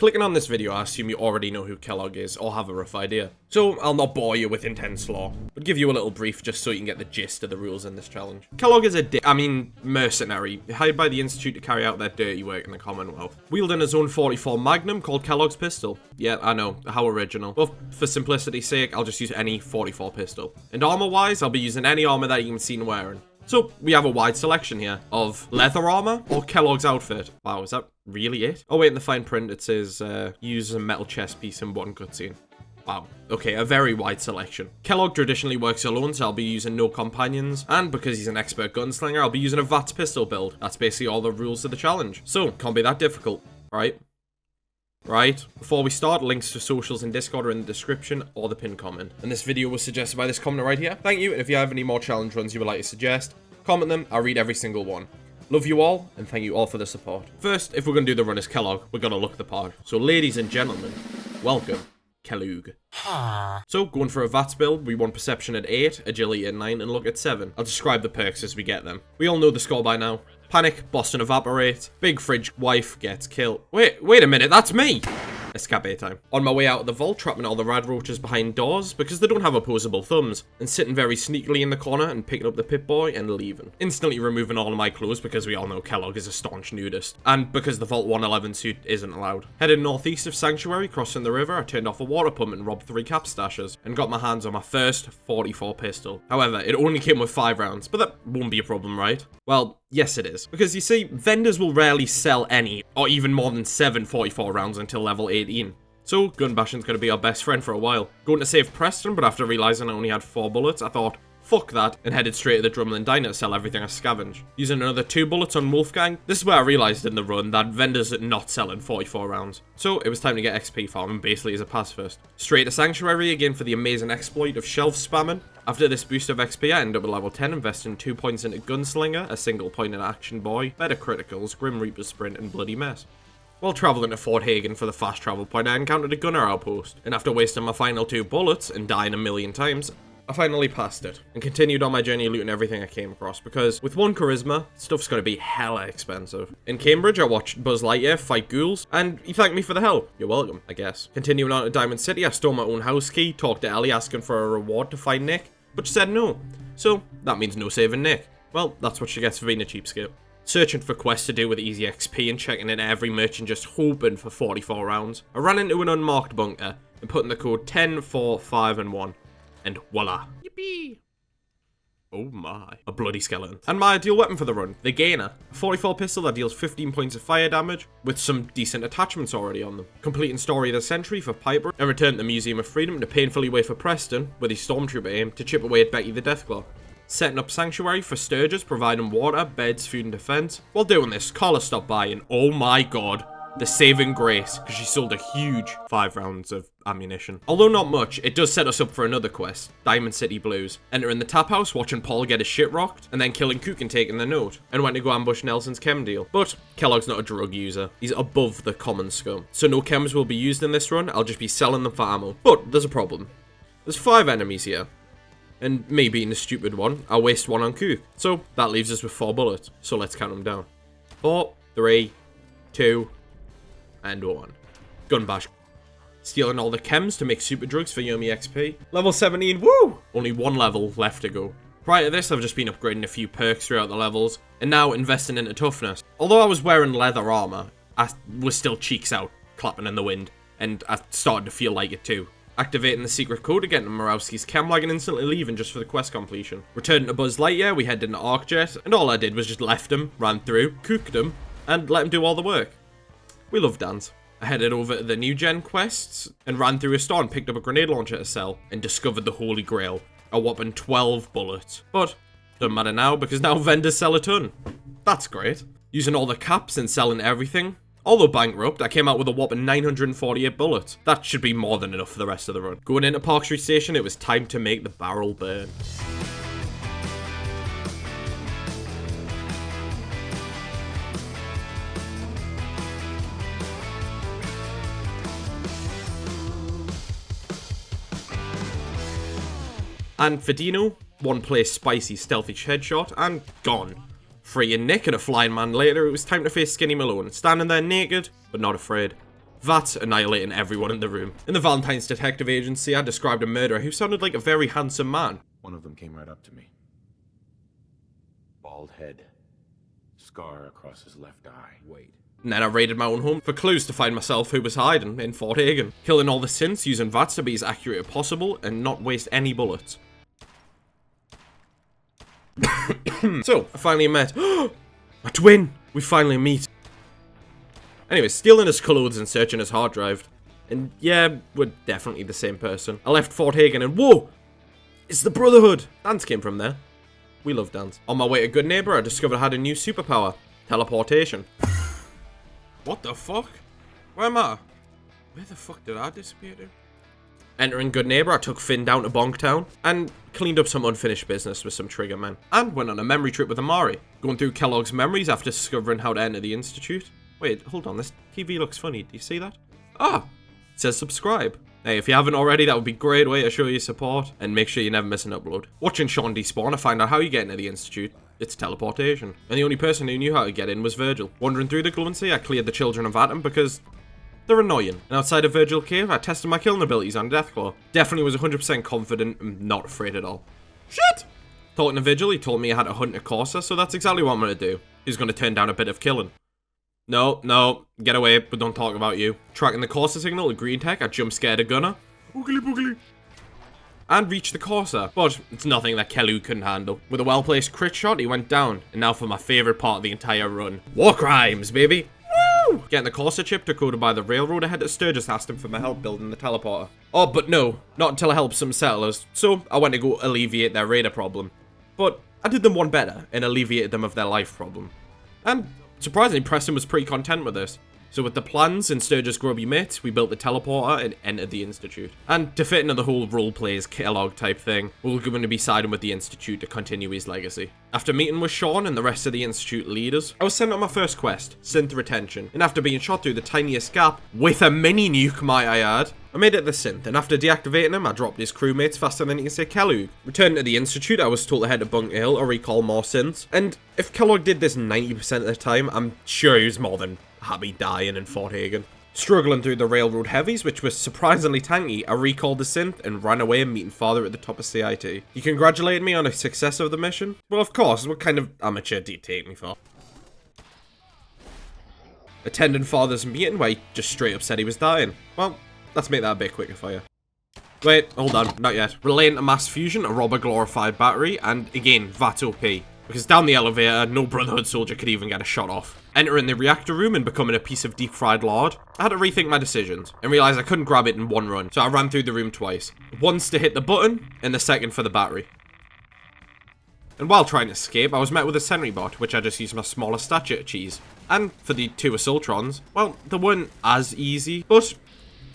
Clicking on this video, I assume you already know who Kellogg is, or have a rough idea. So, I'll not bore you with intense lore, but give you a little brief just so you can get the gist of the rules in this challenge. Kellogg is a mercenary, hired by the Institute to carry out their dirty work in the Commonwealth. Wielding his own 44 magnum called Kellogg's Pistol. Yeah, I know, how original. But for simplicity's sake, I'll just use any 44 pistol. And armor-wise, I'll be using any armor that you can see wearing. So, we have a wide selection here of leather armor or Kellogg's outfit. Wow, is that really it? Oh wait, in the fine print it says, use a metal chest piece in one cutscene. Wow, okay, a very wide selection. Kellogg traditionally works alone, so I'll be using no companions. And because he's an expert gunslinger, I'll be using a Vats Pistol build. That's basically all the rules of the challenge. So, can't be that difficult, right? Right, before we start, links to socials and Discord are in the description or the pinned comment. And this video was suggested by this commenter right here. Thank you, and if you have any more challenge runs you would like to suggest, comment them, I'll read every single one. Love you all, and thank you all for the support. First, if we're going to do the run as Kellogg, we're going to look the part. So ladies and gentlemen, welcome, Kellogg. So, going for a Vats build, we want Perception at 8, Agility at 9, and Luck at 7. I'll describe the perks as we get them. We all know the score by now. Panic, Boston Evaporate, Big Fridge Wife gets killed. Wait a minute, that's me! Escape time. On my way out of the vault, trapping all the rad roaches behind doors because they don't have opposable thumbs, and sitting very sneakily in the corner and picking up the Pip-Boy and leaving. Instantly removing all of my clothes because we all know Kellogg is a staunch nudist, and because the Vault 111 suit isn't allowed. Headed northeast of Sanctuary, crossing the river, I turned off a water pump and robbed 3 cap stashes, and got my hands on my first 44 pistol. However, it only came with 5 rounds, but that won't be a problem, right? Well, yes it is. Because you see, vendors will rarely sell any, or even more than 7 44 rounds until level 18. So, gun bashing's gonna be our best friend for a while. Going to save Preston, but after realising I only had 4 bullets, I thought, fuck that, and headed straight to the Drumlin Diner to sell everything I scavenge. Using another 2 bullets on Wolfgang, this is where I realised in the run that vendors are not selling 44 rounds. So, it was time to get XP farming basically as a pacifist. Straight to Sanctuary again for the amazing exploit of shelf spamming. After this boost of XP, I ended up at level 10, investing 2 points into Gunslinger, a single point in Action Boy, better criticals, Grim Reaper Sprint, and Bloody Mess. While travelling to Fort Hagen for the fast travel point, I encountered a gunner outpost, and after wasting my final 2 bullets and dying a million times, I finally passed it, and continued on my journey looting everything I came across, because with 1 charisma, stuff's gonna be hella expensive. In Cambridge, I watched Buzz Lightyear fight ghouls, and he thanked me for the help. You're welcome, I guess. Continuing on to Diamond City, I stole my own house key, talked to Ellie asking for a reward to find Nick, but she said no. So, that means no saving Nick. Well, that's what she gets for being a cheapskate. Searching for quests to do with easy XP and checking in every merchant just hoping for 44 rounds. I ran into an unmarked bunker and put in the code 10, 4, 5, and 1. And voila. Yippee! Oh my. A bloody skeleton. And my ideal weapon for the run, the Gainer. A 44 pistol that deals 15 points of fire damage, with some decent attachments already on them. Completing Story of the Century for Piper, and return to the Museum of Freedom to painfully wait for Preston, with his Stormtrooper aim, to chip away at Becky the Deathclaw. Setting up Sanctuary for Sturges, providing water, beds, food, and defense. While doing this, Carla stopped by and oh my god, the saving grace, because she sold a huge 5 rounds of ammunition. Although not much, it does set us up for another quest, Diamond City Blues. Entering the tap house, watching Paul get his shit rocked, and then killing Cook and taking the note, and went to go ambush Nelson's chem deal. But Kellogg's not a drug user, he's above the common scum. So no chems will be used in this run, I'll just be selling them for ammo. But there's a problem. There's 5 enemies here. And me being the stupid one, I'll waste 1 on Cook. So that leaves us with 4 bullets. So let's count them down. 4, 3, 2, and 1. Gun bash. Stealing all the chems to make super drugs for Yummy XP. Level 17, woo! Only 1 level left to go. Prior to this, I've just been upgrading a few perks throughout the levels, and now investing into toughness. Although I was wearing leather armor, I was still cheeks out, clapping in the wind, and I started to feel like it too. Activating the secret code to get into Morawski's chem lag and instantly leaving just for the quest completion. Returning to Buzz Lightyear, we headed into Arcjet, and all I did was just left him, ran through, cooked him, and let him do all the work. We love Dans. I headed over to the new gen quests, and ran through a store and picked up a grenade launcher to sell, and discovered the Holy Grail, a whopping 12 bullets. But, doesn't matter now, because now vendors sell a ton. That's great. Using all the caps and selling everything. Although bankrupt, I came out with a whopping 948 bullets. That should be more than enough for the rest of the run. Going into Park Street Station, it was time to make the barrel burn. And for Dino, 1 play spicy stealthy headshot, and gone. Freeing Nick and a flying man later, it was time to face Skinny Malone, standing there naked, but not afraid. Vats annihilating everyone in the room. In the Valentine's Detective Agency, I described a murderer who sounded like a very handsome man. One of them came right up to me. Bald head. Scar across his left eye. Wait. And then I raided my own home for clues to find myself who was hiding in Fort Hagen, killing all the synths using Vats to be as accurate as possible and not waste any bullets. So, I finally met my twin! We finally meet. Anyway, stealing his clothes and searching his hard drive. And yeah, we're definitely the same person. I left Fort Hagen and whoa! It's the Brotherhood! Dance came from there. We love dance. On my way to Good Neighbor, I discovered I had a new superpower. Teleportation. What the fuck? Where am I? Where the fuck did I disappear to? Entering Good Neighbor, I took Finn down to Bonktown and cleaned up some unfinished business with some trigger men. And went on a memory trip with Amari, going through Kellogg's memories after discovering how to enter the Institute. Wait, hold on, this TV looks funny. Do you see that? Ah! It says subscribe. Hey, if you haven't already, that would be a great way to show your support and make sure you never miss an upload. Watching Sean despawn, I find out how you get into the Institute. It's teleportation. And the only person who knew how to get in was Virgil. Wandering through the Glowing Sea, I cleared the children of Atom because they're annoying. And outside of Virgil Cave, I tested my killing abilities on Deathclaw. Definitely was 100% confident and not afraid at all. Shit! Talking to Vigil, he told me I had to hunt a Corsa, so that's exactly what I'm going to do. He's going to turn down a bit of killing. No, get away, but don't talk about you. Tracking the Corsa signal at Green Tech, I jump scared a gunner. Oogly boogly. And reached the Corsa, but it's nothing that Kellogg couldn't handle. With a well-placed crit shot, he went down. And now for my favourite part of the entire run. War crimes, baby! Woo! Getting the Corsa chip decoded by the railroad, I head to Sturgis, asked him for my help building the teleporter. Oh, but no, not until I helped some settlers. So I went to go alleviate their raider problem. But I did them one better and alleviated them of their life problem. And surprisingly, Preston was pretty content with this. So with the plans and Sturgis' grubby mates, we built the teleporter and entered the Institute. And to fit into the whole role-plays Kellogg type thing, we we're going to be siding with the Institute to continue his legacy. After meeting with Sean and the rest of the Institute leaders, I was sent on my first quest, Synth Retention. And after being shot through the tiniest gap, with a mini nuke might I add, I made it the Synth, and after deactivating him, I dropped his crewmates faster than he can say Kellogg. Returning to the Institute, I was told to head to Bunker Hill or recall more synths. And if Kellogg did this 90% of the time, I'm sure he was more than happy dying in Fort Hagen. Struggling through the railroad heavies, which was surprisingly tanky, I recalled the synth and ran away meeting father at the top of CIT. He congratulated me on the success of the mission. Well, of course, what kind of amateur do you take me for? Attending father's meeting where he just straight up said he was dying. Well, let's make that a bit quicker for you. Wait, hold on, not yet. Relaying to mass fusion, a rob a glorified battery, and again, Vats OP. Because down the elevator, no Brotherhood soldier could even get a shot off. Entering the reactor room and becoming a piece of deep-fried lard, I had to rethink my decisions, and realised I couldn't grab it in one run, so I ran through the room twice. Once to hit the button, and the second for the battery. And while trying to escape, I was met with a sentry bot, which I just used my smaller stature to cheese. And for the two Assaultrons, well, they weren't as easy, but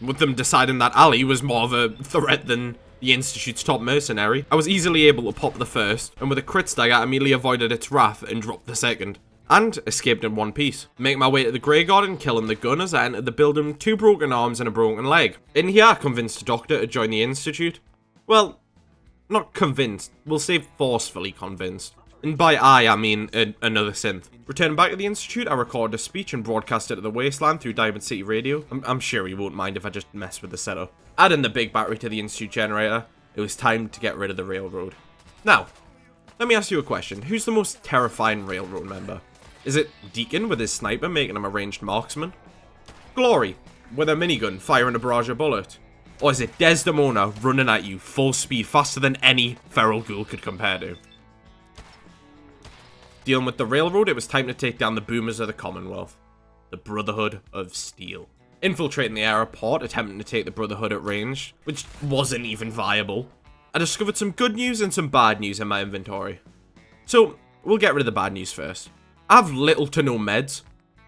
with them deciding that Ali was more of a threat than the Institute's top mercenary, I was easily able to pop the first, and with a crit stagger, I immediately avoided its wrath and dropped the second. And escaped in one piece. Make my way to the Grey Garden, killing the gunners. I entered the building with 2 broken arms and a broken leg. In here, I convinced the doctor to join the Institute. Well, not convinced. We'll say forcefully convinced. And by I mean another synth. Returning back to the Institute, I recorded a speech and broadcast it to the Wasteland through Diamond City Radio. I'm sure he won't mind if I just mess with the setup. Adding the big battery to the Institute generator, it was time to get rid of the railroad. Now, let me ask you a question. Who's the most terrifying railroad member? Is it Deacon with his sniper making him a ranged marksman? Glory with a minigun firing a barrage of bullets? Or is it Desdemona running at you full speed faster than any feral ghoul could compare to? Dealing with the railroad, it was time to take down the boomers of the Commonwealth. The Brotherhood of Steel. Infiltrating the airport, attempting to take the Brotherhood at range, which wasn't even viable. I discovered some good news and some bad news in my inventory. So, we'll get rid of the bad news first. I have little to no meds,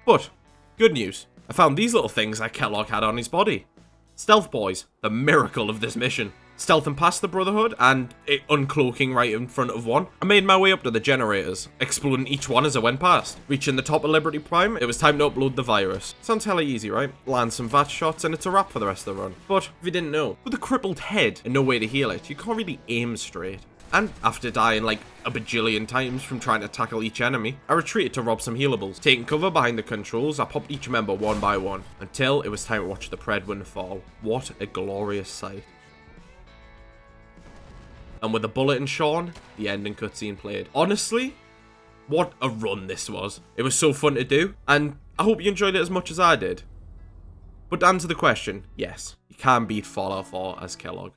but good news. I found these little things that Kellogg had on his body. Stealth boys, the miracle of this mission. Stealthing past the Brotherhood and it uncloaking right in front of one. I made my way up to the generators, exploding each one as I went past. Reaching the top of Liberty Prime, it was time to upload the virus. Sounds hella easy, right? Land some VAT shots and it's a wrap for the rest of the run. But if you didn't know, with a crippled head and no way to heal it, you can't really aim straight. And after dying like a bajillion times from trying to tackle each enemy, I retreated to rob some healables. Taking cover behind the controls, I popped each member one by one, until it was time to watch the Predwin fall. What a glorious sight. And with a bullet and Sean, the ending cutscene played. Honestly, what a run this was. It was so fun to do, and I hope you enjoyed it as much as I did. But to answer the question, yes, you can beat Fallout 4 as Kellogg.